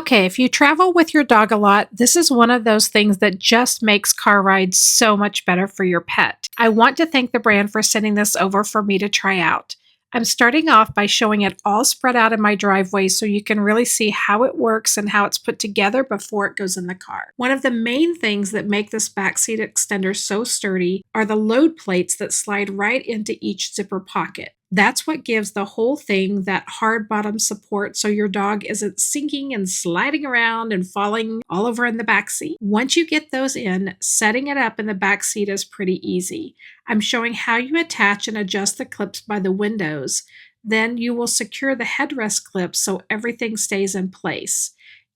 Okay, if you travel with your dog a lot, this is one of those things that just makes car rides so much better for your pet. I want to thank the brand for sending this over for me to try out. I'm starting off by showing it all spread out in my driveway so you can really see how it works and how it's put together before it goes in the car. One of the main things that make this backseat extender so sturdy are the load plates that slide right into each zipper pocket. That's what gives the whole thing that hard bottom support so your dog isn't sinking and sliding around and falling all over in the back seat. Once you get those in, setting it up in the back seat is pretty easy. I'm showing how you attach and adjust the clips by the windows. Then you will secure the headrest clips so everything stays in place.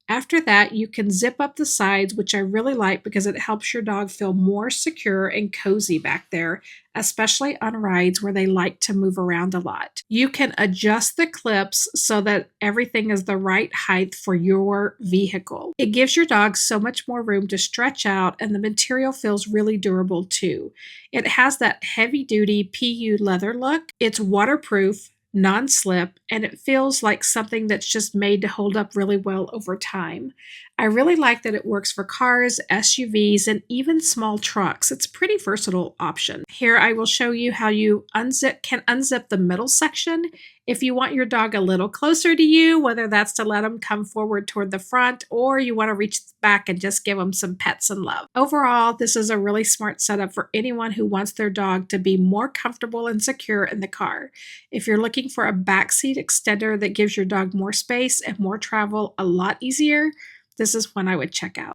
After that, you can zip up the sides, which I really like because it helps your dog feel more secure and cozy back there, especially on rides where they like to move around a lot. You can adjust the clips so that everything is the right height for your vehicle. It gives your dog so much more room to stretch out, and the material feels really durable too. It has that heavy-duty PU leather look. It's waterproof, non-slip, and it feels like something that's just made to hold up really well over time. I really like that it works for cars, SUVs, and even small trucks. It's a pretty versatile option. Here I will show you how you can unzip the middle section if you want your dog a little closer to you, whether that's to let them come forward toward the front or you want to reach back and just give them some pets and love. Overall, this is a really smart setup for anyone who wants their dog to be more comfortable and secure in the car. If you're looking for a backseat extender that gives your dog more space and more travel a lot easier, this is one I would check out.